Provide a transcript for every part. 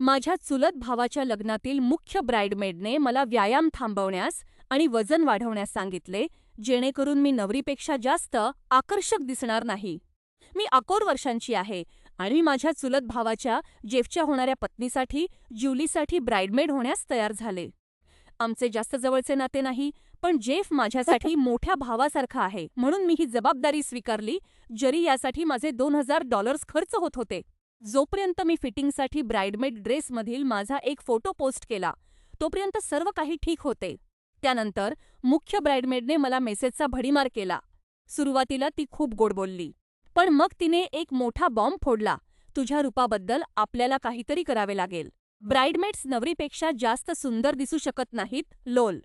माझ्या चुलत भावाच्या लग्नातील मुख्य ब्राइडमेडने मला व्यायाम थांबवण्यास आणि वजन वाढवण्यास सांगितले, जेणेकरून मी नवरीपेक्षा जास्त आकर्षक दिसणार नाही. मी 11 वर्षांची आहे आणि मी माझ्या चुलत भावाच्या जेफच्या होणाऱ्या पत्नीसाठी, ज्युलीसाठी ब्राइडमेड होण्यास तयार झाले. आमचे जास्त जवळचे नाते नाही, पण जेफ माझ्यासाठी मोठ्या भावासारखा आहे, म्हणून मी ही जबाबदारी स्वीकारली, जरी यासाठी माझे $2000 खर्च होत होते. जोपर्यंत मी फिटिंगसाठी ब्राइडमेड ड्रेसमधील माझा एक फोटो पोस्ट केला, तोपर्यंत सर्व काही ठीक होते. त्यानंतर मुख्य ब्राइडमेडने मला मेसेजचा भडीमार केला. सुरुवातीला ती खूप गोड बोलली, पण मग तिने एक मोठा बॉम्ब फोडला. तुझ्या रूपाबद्दल आपल्याला काहीतरी करावे लागेल. ब्राइडमेड्स नवरीपेक्षा जास्त सुंदर दिसू शकत नाहीत, लोल.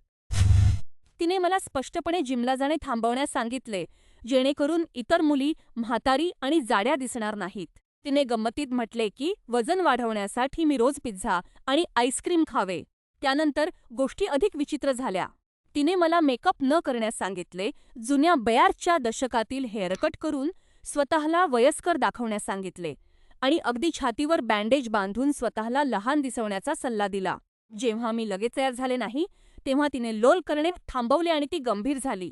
तिने मला स्पष्टपणे जिमला जाणे थांबवण्यास सांगितले, जेणेकरून इतर मुली म्हातारी आणि जाड्या दिसणार नाहीत. तिने गंमतीत म्हटले की वजन वाढवण्यासाठी मी रोज पिझ्झा आणि आईस्क्रीम खावे. त्यानंतर गोष्टी अधिक विचित्र झाल्या. तिने मला मेकअप न करण्यास सांगितले, जुन्या बयारच्या दशकातील हेअरकट करून स्वतःला वयस्कर दाखवण्यास सांगितले आणि अगदी छातीवर बँडेज बांधून स्वतःला लहान दिसवण्याचा सल्ला दिला. जेव्हा मी लगेच तयार झाले नाही, तेव्हा तिने लोल करणे थांबवले आणि ती गंभीर झाली.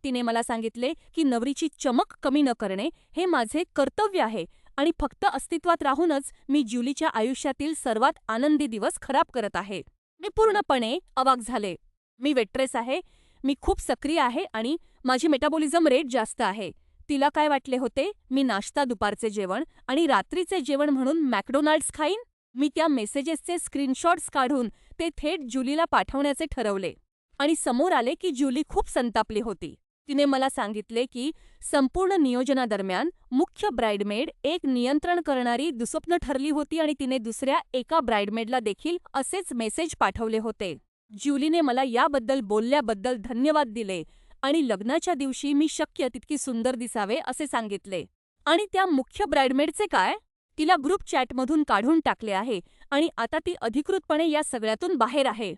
तिने मला सांगितले की नवरीची चमक कमी न करणे हे माझे कर्तव्य आहे आणि फक्त अस्तित्वात राहूनच मी ज्युलीच्या आयुष्यातील सर्वात आनंदी दिवस खराब करत आहे. मी पूर्णपणे अवाक झाले. मी वेट्रेस आहे, मी खूप सक्रिय आहे आणि माझी मेटाबॉलिझम रेट जास्त आहे. तिला काय वाटले होते, मी नाश्ता, दुपारचे जेवण आणि रात्रीचे जेवण म्हणून मॅकडोनाल्ड्स खाईन? मी त्या मेसेजेसचे स्क्रीनशॉट्स काढून ते थेट ज्युलीला पाठवण्याचे ठरवले आणि समोर आले की ज्युली खूप संतापली होती. तिने मला सांगितले की संपूर्ण नियोजनादरम्यान मुख्य ब्राइडमेड एक नियंत्रण करणारी दुःस्वप्न ठरली होती आणि तिने दुसऱ्या एका ब्राइडमेडला देखील असेच मेसेज पाठवले होते. ज्युलीने मला याबद्दल बोलल्याबद्दल धन्यवाद दिले आणि लग्नाच्या दिवशी मी शक्य तितकी सुंदर दिसावे असे सांगितले. आणि त्या मुख्य ब्राइडमेडचे काय? तिला ग्रुप चॅटमधून काढून टाकले आहे आणि आता ती अधिकृतपणे या सगळ्यातून बाहेर आहे.